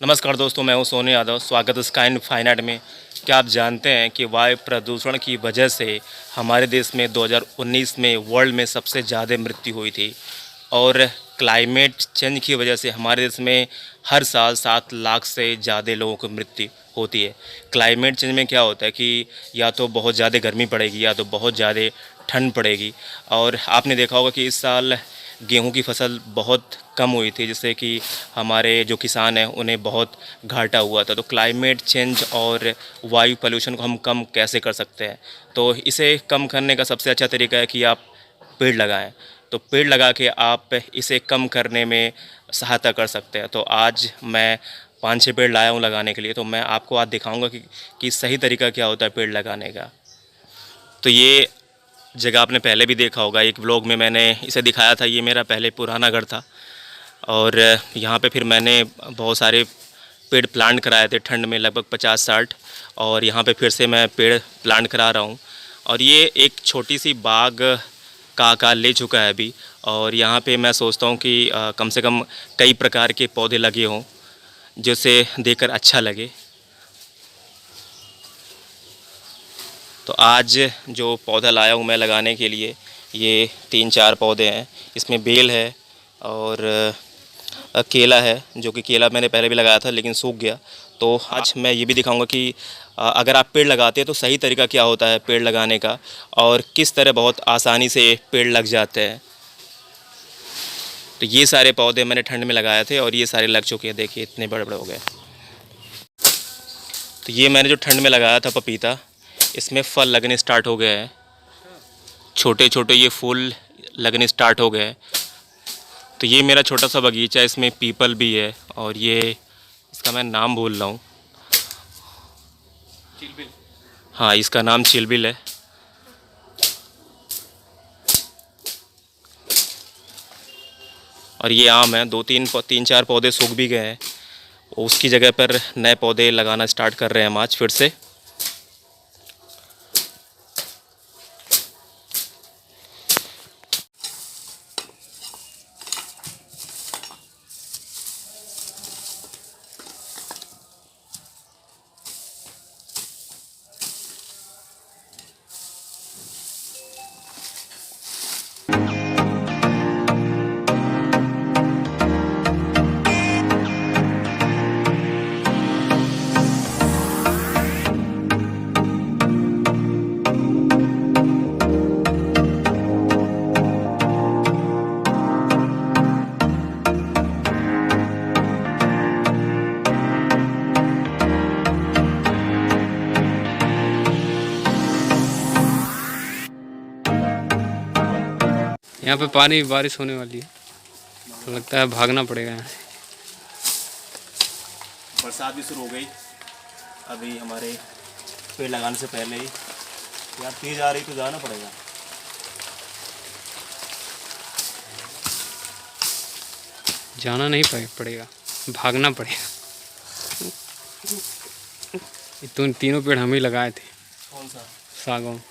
नमस्कार दोस्तों, मैं हूं सोनू यादव। स्वागत है स्काई इन फाइन आर्ट में। क्या आप जानते हैं कि वायु प्रदूषण की वजह से हमारे देश में 2019 में वर्ल्ड में सबसे ज़्यादा मृत्यु हुई थी और क्लाइमेट चेंज की वजह से हमारे देश में हर साल 7 लाख से ज़्यादा लोगों की मृत्यु होती है। क्लाइमेट चेंज में क्या होता है कि या तो बहुत ज़्यादा गर्मी पड़ेगी या तो बहुत ज़्यादा ठंड पड़ेगी। और आपने देखा होगा कि इस साल गेहूं की फसल बहुत कम हुई थी, जिससे कि हमारे जो किसान हैं उन्हें बहुत घाटा हुआ था। तो क्लाइमेट चेंज और वायु पोल्यूशन को हम कम कैसे कर सकते हैं? तो इसे कम करने का सबसे अच्छा तरीका है कि आप पेड़ लगाएं। तो पेड़ लगा के आप इसे कम करने में सहायता कर सकते हैं। तो आज मैं 5-6 पेड़ लाया हूँ लगाने के लिए। तो मैं आपको आज दिखाऊंगा कि सही तरीका क्या होता है पेड़ लगाने का। तो ये जगह आपने पहले भी देखा होगा, एक व्लॉग में मैंने इसे दिखाया था। ये मेरा पहले पुराना घर था और यहाँ पे फिर मैंने बहुत सारे पेड़ प्लांट कराए थे ठंड में, लगभग 50-60। और यहाँ पे फिर से मैं पेड़ प्लांट करा रहा हूँ और ये एक छोटी सी बाग का आकार ले चुका है अभी। और यहाँ पे मैं सोचता हूँ कि कम से कम कई प्रकार के पौधे लगे हों जिसे देखकर अच्छा लगे। तो आज जो पौधा लाया हूँ मैं लगाने के लिए, ये 3-4 पौधे हैं। इसमें बेल है और केला है, जो कि केला मैंने पहले भी लगाया था लेकिन सूख गया। तो आज मैं ये भी दिखाऊंगा कि अगर आप पेड़ लगाते हैं तो सही तरीका क्या होता है पेड़ लगाने का और किस तरह बहुत आसानी से पेड़ लग जाते हैं। तो ये सारे पौधे मैंने ठंड में लगाए थे और ये सारे लग चुके हैं, देखिए इतने बड़े बड़े हो गए। तो ये मैंने जो ठंड में लगाया था पपीता, इसमें फल लगने स्टार्ट हो गए हैं, छोटे छोटे ये फूल लगने स्टार्ट हो गए हैं। तो ये मेरा छोटा सा बगीचा है, इसमें पीपल भी है और ये इसका मैं नाम भूल रहा हूँ। चिलबिल। हाँ, इसका नाम चिलबिल है। और ये आम है। 2-3-4 पौधे सूख भी गए हैं, उसकी जगह पर नए पौधे लगाना स्टार्ट कर रहे हैं हम आज फिर से। यहाँ पे पानी बारिश होने वाली है, तो लगता है भागना पड़ेगा यहाँ से। बरसात भी शुरू हो गई अभी हमारे पेड़ लगाने से पहले ही। यार तेज आ रही तो जाना पड़ेगा। जाना नहीं पड़ेगा, भागना पड़ेगा। ये तीनों पेड़ हम ही लगाए थे। कौन सा? सागौन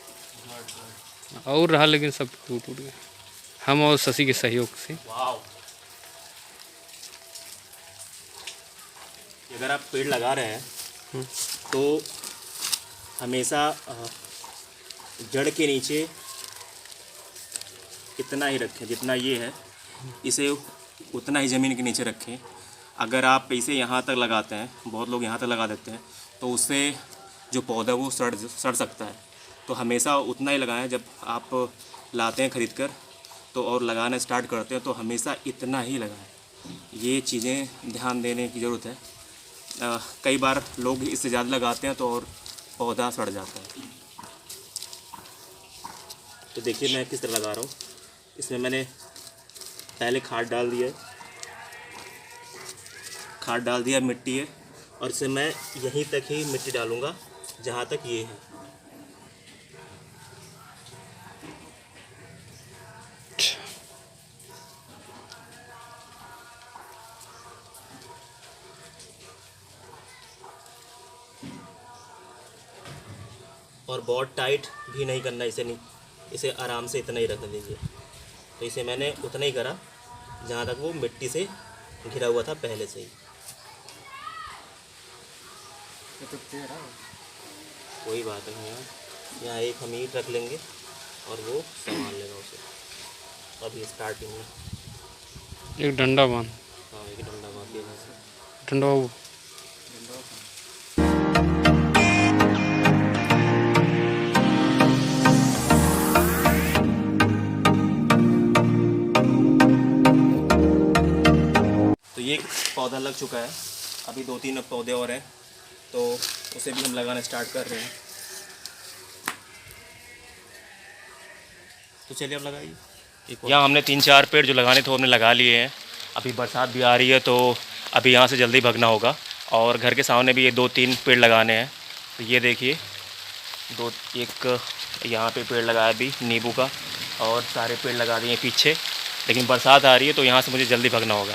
और रहा, लेकिन सब टूट गए, हम और शशि के सहयोग से। वाह! अगर आप पेड़ लगा रहे हैं तो हमेशा जड़ के नीचे इतना ही रखें जितना ये है, इसे उतना ही ज़मीन के नीचे रखें। अगर आप इसे यहाँ तक लगाते हैं, बहुत लोग यहाँ तक लगा देते हैं, तो उससे जो पौधा वो सड़ सकता है। तो हमेशा उतना ही लगाएं। जब आप लाते हैं ख़रीद कर तो और लगाना स्टार्ट करते हैं तो हमेशा इतना ही लगाएं। ये चीज़ें ध्यान देने की ज़रूरत है। कई बार लोग इससे ज़्यादा लगाते हैं तो और पौधा सड़ जाता है। तो देखिए मैं किस तरह लगा रहा हूँ। इसमें मैंने पहले खाद डाल दिया, मिट्टी है, और इसे मैं यहीं तक ही मिट्टी डालूँगा जहाँ तक ये है। और बहुत टाइट भी नहीं करना, इसे आराम से इतना ही रख दीजिए। तो इसे मैंने उतना ही करा जहाँ तक वो मिट्टी से घिरा हुआ था पहले से ही। कोई बात नहीं यार, यहाँ एक हम ईंट रख लेंगे और वो संभाल लेगा उसे। अभी स्टार्टिंग में एक डंडा बांध, हाँ एक डंडा बांध दिया यहाँ से। डंडा वो तो ये पौधा लग चुका है, अभी 2-3 पौधे और हैं, तो उसे भी हम लगाना स्टार्ट कर रहे हैं। तो चलिए अब लगाइए। यहाँ हमने 3-4 पेड़ जो लगाने थे वो हमने लगा लिए हैं। अभी बरसात भी आ रही है तो अभी यहाँ से जल्दी भागना होगा। और घर के सामने भी ये 2-3 पेड़ लगाने हैं। तो ये देखिए एक यहाँ पे पेड़ लगाया अभी नींबू का, और सारे पेड़ लगा दिए पीछे। लेकिन बरसात आ रही है तो यहाँ से मुझे जल्दी भागना होगा।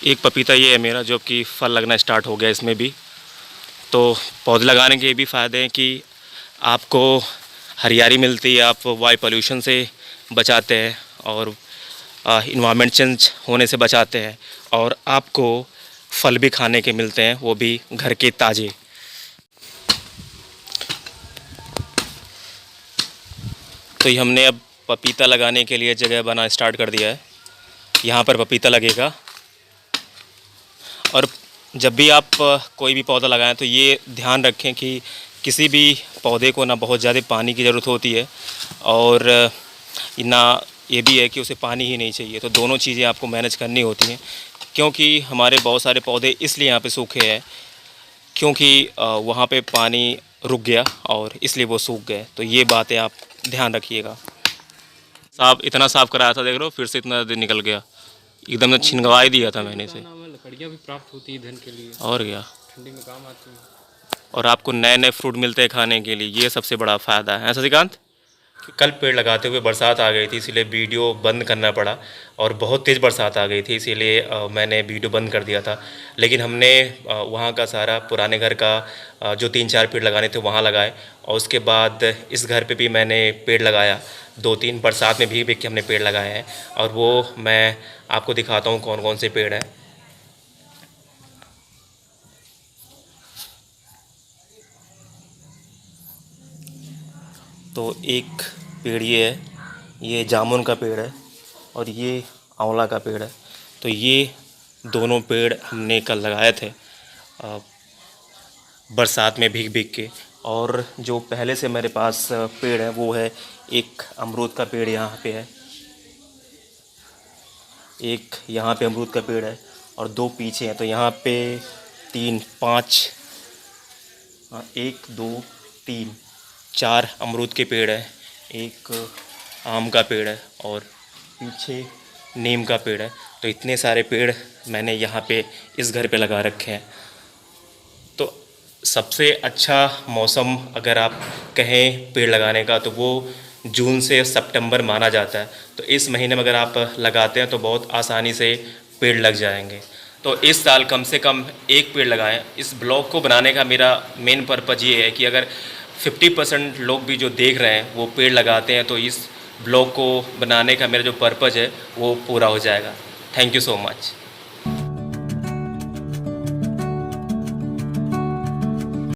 एक पपीता ये है मेरा जो कि फल लगना स्टार्ट हो गया इसमें भी। तो पौधे लगाने के भी फ़ायदे हैं कि आपको हरियाली मिलती है, आप वायु पोल्यूशन से बचाते हैं और इन्वायरमेंट चेंज होने से बचाते हैं, और आपको फल भी खाने के मिलते हैं, वो भी घर के ताज़े। तो ये हमने अब पपीता लगाने के लिए जगह बना स्टार्ट कर दिया है। यहाँ पर पपीता लगेगा। और जब भी आप कोई भी पौधा लगाएं तो ये ध्यान रखें कि किसी भी पौधे को ना बहुत ज़्यादा पानी की ज़रूरत होती है, और ना ये भी है कि उसे पानी ही नहीं चाहिए। तो दोनों चीज़ें आपको मैनेज करनी होती हैं, क्योंकि हमारे बहुत सारे पौधे इसलिए यहाँ पे सूखे हैं क्योंकि वहाँ पे पानी रुक गया और इसलिए वो सूख गए। तो ये बातें आप ध्यान रखिएगा। साफ इतना साफ़ कराया था, देख लो फिर से इतना निकल गया, एकदम से छिनगवा ही दिया था मैंने इसे। लकड़ियाँ भी प्राप्त होती है धन के लिए, और क्या, ठंडी में काम आती है। और आपको नए नए फ्रूट मिलते हैं खाने के लिए, ये सबसे बड़ा फ़ायदा है। शशिकांत, कल पेड़ लगाते हुए बरसात आ गई थी, इसीलिए वीडियो बंद करना पड़ा, और बहुत तेज़ बरसात आ गई थी इसीलिए मैंने वीडियो बंद कर दिया था। लेकिन हमने वहाँ का सारा पुराने घर का जो 3-4 पेड़ लगाने थे वहाँ लगाए, और उसके बाद इस घर पे भी मैंने पेड़ लगाया 2-3, बरसात में भीग भीग के हमने पेड़ लगाए हैं। और वो मैं आपको दिखाता हूँ कौन कौन से पेड़ हैं। तो एक पेड़ ये है, ये जामुन का पेड़ है, और ये आंवला का पेड़ है। तो ये दोनों पेड़ हमने कल लगाए थे बरसात में भीग भीग के। और जो पहले से मेरे पास पेड़ है वो है एक अमरूद का पेड़ यहाँ पे है, एक यहाँ पे अमरूद का पेड़ है, और 2 पीछे हैं। तो यहाँ पे 3, 5, 1, 2, 3, 4 अमरूद के पेड़ है, एक आम का पेड़ है, और पीछे नीम का पेड़ है। तो इतने सारे पेड़ मैंने यहाँ पे इस घर पे लगा रखे हैं। तो सबसे अच्छा मौसम अगर आप कहें पेड़ लगाने का तो वो जून से सितंबर माना जाता है। तो इस महीने में अगर आप लगाते हैं तो बहुत आसानी से पेड़ लग जाएंगे। तो इस साल कम से कम एक पेड़ लगाएं। इस ब्लॉग को बनाने का मेरा मेन पर्पज़ ये है कि अगर 50% लोग भी जो देख रहे हैं वो पेड़ लगाते हैं तो इस ब्लॉग को बनाने का मेरा जो पर्पज़ है वो पूरा हो जाएगा। Thank you so much.